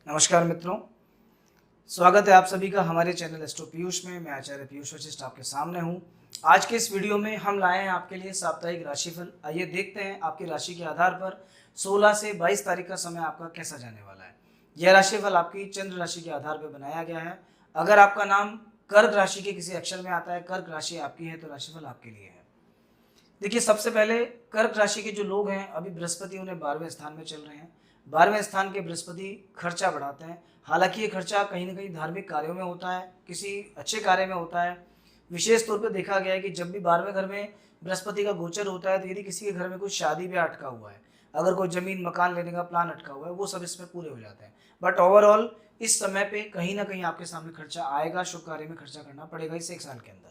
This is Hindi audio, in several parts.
नमस्कार मित्रों, स्वागत है आप सभी का हमारे चैनल एस्ट्रो पीयूष में। मैं आचार्य पीयूष वशिष्ठ आपके सामने हूं। आज के इस वीडियो में हम लाए हैं आपके लिए साप्ताहिक राशिफल। आइए देखते हैं आपकी राशि के आधार पर 16 से 22 तारीख का समय आपका कैसा जाने वाला है। यह राशिफल आपकी चंद्र राशि के आधार पर बनाया गया है। अगर आपका नाम कर्क राशि के किसी अक्षर में आता है, कर्क राशि आपकी है, तो राशिफल आपके लिए है। देखिए, सबसे पहले कर्क राशि के जो लोग हैं, अभी बृहस्पति उन्हें 12वें स्थान में चल रहे हैं। 12वें स्थान के बृहस्पति खर्चा बढ़ाते हैं। हालांकि ये खर्चा कहीं ना कहीं धार्मिक कार्यों में होता है, किसी अच्छे कार्य में होता है। विशेष तौर पर देखा गया है कि जब भी 12वें घर में बृहस्पति का गोचर होता है, तो यदि किसी के घर में कुछ शादी ब्याह अटका हुआ है, अगर कोई जमीन मकान लेने का प्लान अटका हुआ है, वो सब इसमें पूरे हो जाते हैं। बट ओवरऑल इस समय पे कहीं ना कहीं आपके सामने खर्चा आएगा, शुभ कार्य में खर्चा करना पड़ेगा इस एक साल के अंदर।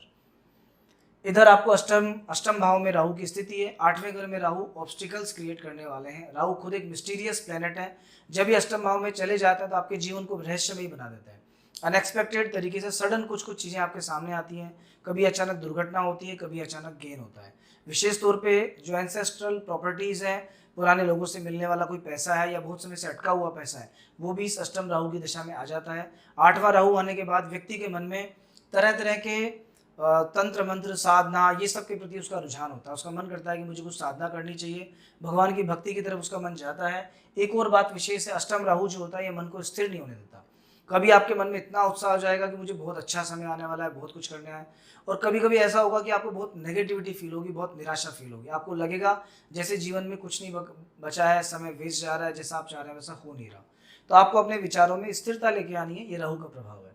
इधर आपको अष्टम भाव में राहु की स्थिति है। 8वें घर में राहु ऑब्स्टिकल्स क्रिएट करने वाले हैं। राहु खुद एक मिस्टीरियस प्लेनेट है। जब ये अष्टम भाव में चले जाता है तो आपके जीवन को रहस्यमयी बना देता है। अनएक्सपेक्टेड तरीके से सडन कुछ चीज़ें आपके सामने आती हैं। कभी अचानक दुर्घटना होती है, कभी अचानक गेन होता है। विशेष तौर पे जो एंसेस्ट्रल प्रॉपर्टीज़ हैं, पुराने लोगों से मिलने वाला कोई पैसा है या बहुत समय से अटका हुआ पैसा है, वो भी इस अष्टम राहु की दिशा में आ जाता है। 8वां राहु आने के बाद व्यक्ति के मन में तरह तरह के तंत्र मंत्र साधना ये सब के प्रति उसका रुझान होता है। उसका मन करता है कि मुझे कुछ साधना करनी चाहिए, भगवान की भक्ति की तरफ उसका मन जाता है। एक और बात विशेष है, अष्टम राहु जो होता है ये मन को स्थिर नहीं होने देता। कभी आपके मन में इतना उत्साह हो जाएगा कि मुझे बहुत अच्छा समय आने वाला है, बहुत कुछ करने है, और कभी कभी ऐसा होगा कि आपको बहुत नेगेटिविटी फील होगी, बहुत निराशा फील होगी। आपको लगेगा जैसे जीवन में कुछ नहीं बचा है, समय वेस्ट जा रहा है, जैसा आप चाह रहे हैं वैसा हो नहीं रहा। तो आपको अपने विचारों में स्थिरता लेके आनी है, ये राहु का प्रभाव है।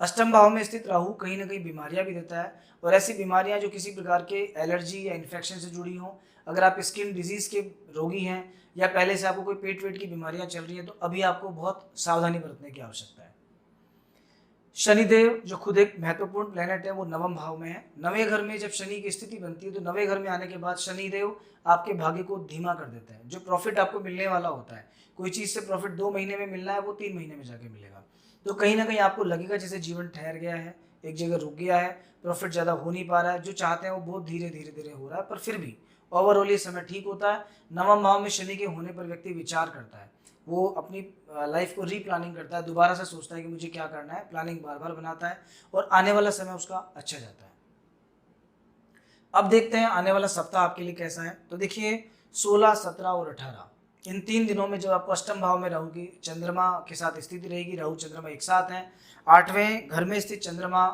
अष्टम भाव में स्थित राहु कहीं ना कहीं बीमारियां भी देता है, और ऐसी बीमारियां जो किसी प्रकार के एलर्जी या इन्फेक्शन से जुड़ी हों। अगर आप स्किन डिजीज के रोगी हैं या पहले से आपको कोई पेट वेट की बीमारियां चल रही हैं, तो अभी आपको बहुत सावधानी बरतने की आवश्यकता है। शनिदेव जो खुद एक महत्वपूर्ण प्लेनेट है, वो 9वें भाव में है। 9वें घर में जब शनि की स्थिति बनती है, तो 9वें घर में आने के बाद शनिदेव आपके भाग्य को धीमा कर देते हैं। जो प्रॉफिट आपको मिलने वाला होता है, कोई चीज़ से प्रॉफिट 2 महीने में मिलना है, वो 3 महीने में जाके मिलेगा। तो कहीं ना कहीं आपको लगेगा जैसे जीवन ठहर गया है, एक जगह रुक गया है, प्रॉफिट ज़्यादा हो नहीं पा रहा है। जो चाहते हैं वो बहुत धीरे धीरे धीरे हो रहा है, पर फिर भी ओवरऑल ये समय ठीक होता है। 9वें भाव में शनि के होने पर व्यक्ति विचार करता है, वो अपनी लाइफ को रीप्लानिंग करता है, दोबारा से सोचता है कि मुझे क्या करना है, प्लानिंग बार बार बनाता है, और आने वाला समय उसका अच्छा जाता है। अब देखते हैं आने वाला सप्ताह आपके लिए कैसा है। तो देखिए, 16, 17 और 18 इन 3 दिनों में जब आपको अष्टम भाव में राहु की चंद्रमा के साथ स्थिति रहेगी, राहु चंद्रमा एक साथ हैं। 8वें घर में स्थित चंद्रमा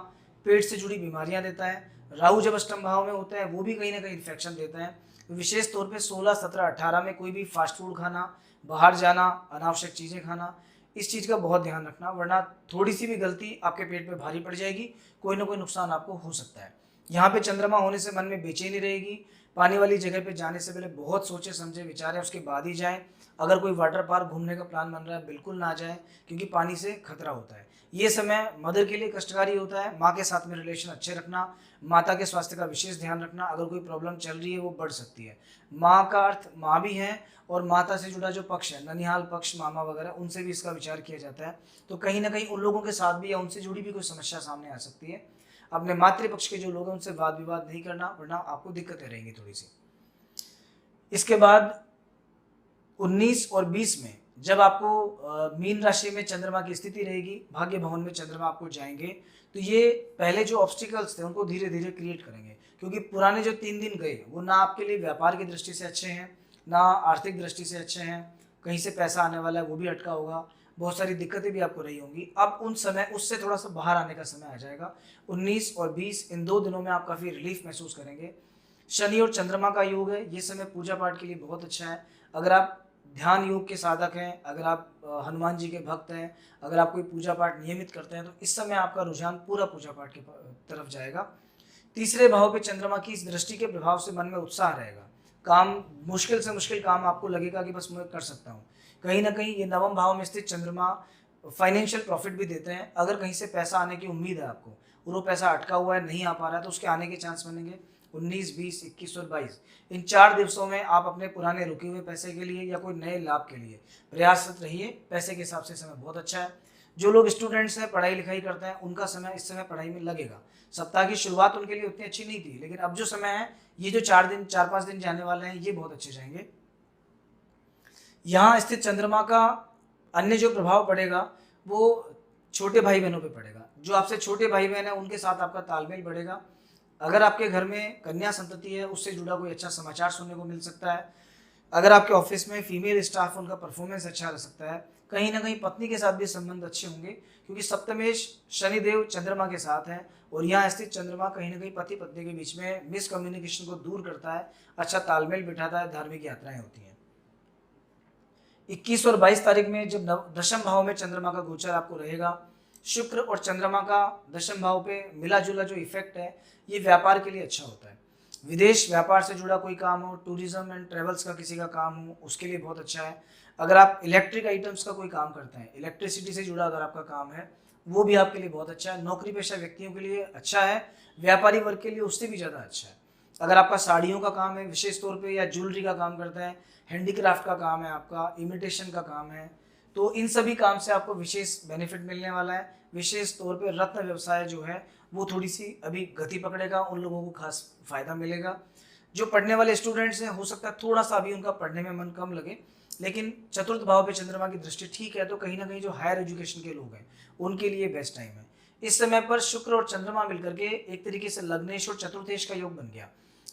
पेट से जुड़ी बीमारियां देता है। राहु जब अष्टम भाव में होता है, वो भी कहीं ना कहीं इन्फेक्शन देता है। विशेष तौर पे 16, 17, 18 में कोई भी फास्ट फूड खाना, बाहर जाना, अनावश्यक चीज़ें खाना, इस चीज़ का बहुत ध्यान रखना, वरना थोड़ी सी भी गलती आपके पेट पे भारी पड़ जाएगी, कोई ना कोई नुकसान आपको हो सकता है। यहाँ पे चंद्रमा होने से मन में बेचैनी रहेगी। पानी वाली जगह पे जाने से पहले बहुत सोचे समझे विचारें, उसके बाद ही जाएं। अगर कोई वाटर पार्क घूमने का प्लान बन रहा है, बिल्कुल ना जाएं, क्योंकि पानी से खतरा होता है। ये समय मदर के लिए कष्टकारी होता है। माँ के साथ में रिलेशन अच्छे रखना, माता के स्वास्थ्य का विशेष ध्यान रखना। अगर कोई प्रॉब्लम चल रही है वो बढ़ सकती है। माँ का अर्थ माँ भी है, और माता से जुड़ा जो पक्ष है, ननिहाल पक्ष, मामा वगैरह, उनसे भी इसका विचार किया जाता है। तो कहीं ना कहीं उन लोगों के साथ भी या उनसे जुड़ी भी कोई समस्या सामने आ सकती है। अपने मातृपक्ष के जो लोग हैं उनसे वाद विवाद नहीं करना, वरना आपको दिक्कतें रहेंगी थोड़ी सी। इसके बाद 19 और 20 में जब आपको मीन राशि में चंद्रमा की स्थिति रहेगी, भाग्य भवन में चंद्रमा आपको जाएंगे, तो ये पहले जो ऑब्स्टिकल्स थे उनको धीरे धीरे क्रिएट करेंगे। क्योंकि पुराने जो 3 दिन गए वो ना आपके लिए व्यापार की दृष्टि से अच्छे हैं, ना आर्थिक दृष्टि से अच्छे हैं। कहीं से पैसा आने वाला है वो भी अटका होगा, बहुत सारी दिक्कतें भी आपको रही होंगी। अब उन समय उससे थोड़ा सा बाहर आने का समय आ जाएगा। 19 और 20 इन 2 दिनों में आप काफ़ी रिलीफ महसूस करेंगे। शनि और चंद्रमा का योग है, ये समय पूजा पाठ के लिए बहुत अच्छा है। अगर आप ध्यान योग के साधक हैं, अगर आप हनुमान जी के भक्त हैं, अगर आप कोई पूजा पाठ नियमित करते हैं, तो इस समय आपका रुझान पूरा पूजा पाठ की तरफ जाएगा। तीसरे भाव पे चंद्रमा की इस दृष्टि के प्रभाव से मन में उत्साह रहेगा। काम मुश्किल से मुश्किल काम आपको लगेगा कि बस मैं कर सकता हूँ। कहीं ना कहीं ये 9वें भाव में स्थित चंद्रमा फाइनेंशियल प्रॉफिट भी देते हैं। अगर कहीं से पैसा आने की उम्मीद है आपको, और वो पैसा अटका हुआ है, नहीं आ पा रहा है, तो उसके आने के चांस बनेंगे। 19, 20, 21 और 22 इन 4 दिवसों में आप अपने पुराने रुके हुए पैसे के लिए या कोई नए लाभ के लिए प्रयासरत रहिए। पैसे के हिसाब से समय बहुत अच्छा है। जो लोग स्टूडेंट्स हैं, पढ़ाई लिखाई करते हैं, उनका समय इस समय पढ़ाई में लगेगा। सप्ताह की शुरुआत उनके लिए उतनी अच्छी नहीं थी, लेकिन अब जो समय है, ये जो 4 5 दिन जाने वाले हैं, ये बहुत अच्छे जाएंगे। यहाँ स्थित चंद्रमा का अन्य जो प्रभाव पड़ेगा वो छोटे भाई बहनों पे पड़ेगा। जो आपसे छोटे भाई बहन है उनके साथ आपका तालमेल बढ़ेगा। अगर आपके घर में कन्या संतति है उससे जुड़ा कोई अच्छा समाचार सुनने को मिल सकता है। अगर आपके ऑफिस में फीमेल स्टाफ उनका परफॉर्मेंस अच्छा रह सकता है। कहीं ना कहीं पत्नी के साथ भी संबंध अच्छे होंगे, क्योंकि सप्तमेश शनिदेव चंद्रमा के साथ है और यहाँ स्थित चंद्रमा कहीं ना कहीं पति पत्नी के बीच में मिसकम्युनिकेशन को दूर करता है, अच्छा तालमेल बिठाता है, धार्मिक यात्राएं होती हैं। 21 और 22 तारीख में जब दशम भाव में चंद्रमा का गोचर आपको रहेगा, शुक्र और चंद्रमा का दशम भाव पे मिला जुला जो इफेक्ट है ये व्यापार के लिए अच्छा होता है। विदेश व्यापार से जुड़ा कोई काम हो, टूरिज्म एंड ट्रेवल्स का किसी का काम हो, उसके लिए बहुत अच्छा है। अगर आप इलेक्ट्रिक आइटम्स का कोई काम करते हैं, इलेक्ट्रिसिटी से जुड़ा अगर आपका काम है, वो भी आपके लिए बहुत अच्छा है। नौकरी पेशा व्यक्तियों के लिए अच्छा है, व्यापारी वर्ग के लिए उससे भी ज़्यादा अच्छा है। अगर आपका साड़ियों का काम है विशेष तौर पे, या ज्वेलरी का काम करता है, हैंडीक्राफ्ट का काम है, आपका इमिटेशन का काम है, तो इन सभी काम से आपको विशेष बेनिफिट मिलने वाला है। विशेष तौर पे रत्न व्यवसाय जो है वो थोड़ी सी अभी गति पकड़ेगा, उन लोगों को खास फायदा मिलेगा। जो पढ़ने वाले स्टूडेंट्स हैं हो सकता है थोड़ा सा अभी उनका पढ़ने में मन कम लगे, लेकिन चतुर्थ भाव पे चंद्रमा की दृष्टि ठीक है, तो कहीं ना कहीं जो हायर एजुकेशन के लोग हैं उनके लिए बेस्ट टाइम है। इस समय पर शुक्र और चंद्रमा मिलकर के एक तरीके से लग्नेश और चतुर्थेश का योग बन गया।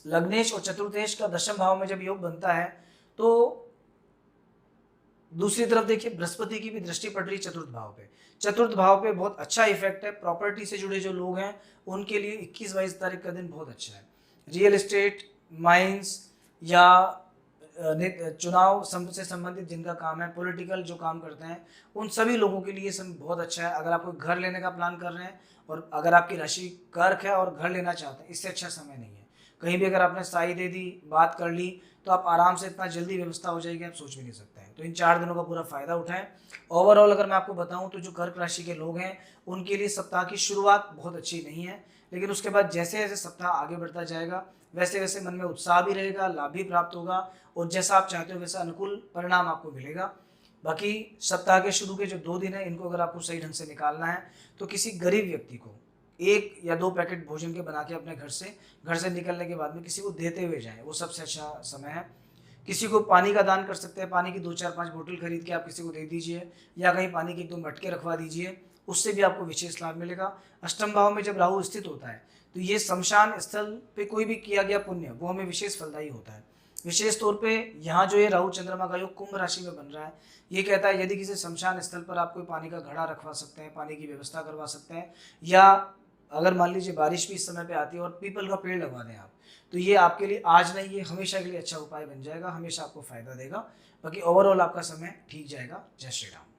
लग्नेश और चतुर्थेश का दशम भाव में जब योग बनता है तो दूसरी तरफ देखिए बृहस्पति की भी दृष्टि पड़ रही चतुर्थ भाव पे। चतुर्थ भाव पे बहुत अच्छा इफेक्ट है। प्रॉपर्टी से जुड़े जो लोग हैं उनके लिए 21-22 तारीख का दिन बहुत अच्छा है। रियल एस्टेट, माइंस या चुनाव से संबंधित जिनका काम है, पॉलिटिकल जो काम करते हैं, उन सभी लोगों के लिए समय बहुत अच्छा है। अगर आप कोई घर लेने का प्लान कर रहे हैं और अगर आपकी राशि कर्क है और घर लेना चाहते हैं, इससे अच्छा समय नहीं है। कहीं भी अगर आपने साई दे दी, बात कर ली, तो आप आराम से इतना जल्दी व्यवस्था हो जाएगी, आप सोच भी नहीं सकते हैं। तो इन 4 दिनों का पूरा फायदा उठाएं। ओवरऑल अगर मैं आपको बताऊं तो जो कर्क राशि के लोग हैं उनके लिए सप्ताह की शुरुआत बहुत अच्छी नहीं है, लेकिन उसके बाद जैसे जैसे सप्ताह आगे बढ़ता जाएगा वैसे वैसे मन में उत्साह भी रहेगा, लाभ भी प्राप्त होगा और जैसा आप चाहते हो वैसा अनुकूल परिणाम आपको मिलेगा। बाकी सप्ताह के शुरू के जो 2 दिन है इनको अगर आपको सही ढंग से निकालना है तो किसी गरीब व्यक्ति को 1 या 2 पैकेट भोजन के बना के अपने घर से निकलने के बाद में किसी को देते हुए जाएं, वो सबसे अच्छा समय है। किसी को पानी का दान कर सकते हैं, पानी की 2-4-5 बोतल खरीद के आप किसी को दे दीजिए, या कहीं पानी के 1-2 मटके रखवा दीजिए, उससे भी आपको विशेष लाभ मिलेगा। अष्टम भाव में जब राहु स्थित होता है तो ये शमशान स्थल पे कोई भी किया गया पुण्य वो हमें विशेष फलदायी होता है। विशेष तौर पे यहाँ जो ये राहु चंद्रमा का योग कुंभ राशि में बन रहा है, ये कहता है यदि किसी शमशान स्थल पर आप कोई पानी का घड़ा रखवा सकते हैं, पानी की व्यवस्था करवा सकते हैं, या अगर मान लीजिए बारिश भी इस समय पे आती है और पीपल का पेड़ लगवा दें आप, तो ये आपके लिए आज नहीं, ये हमेशा के लिए अच्छा उपाय बन जाएगा, हमेशा आपको फायदा देगा। बाकी ओवरऑल आपका समय ठीक जाएगा। जय श्री राम।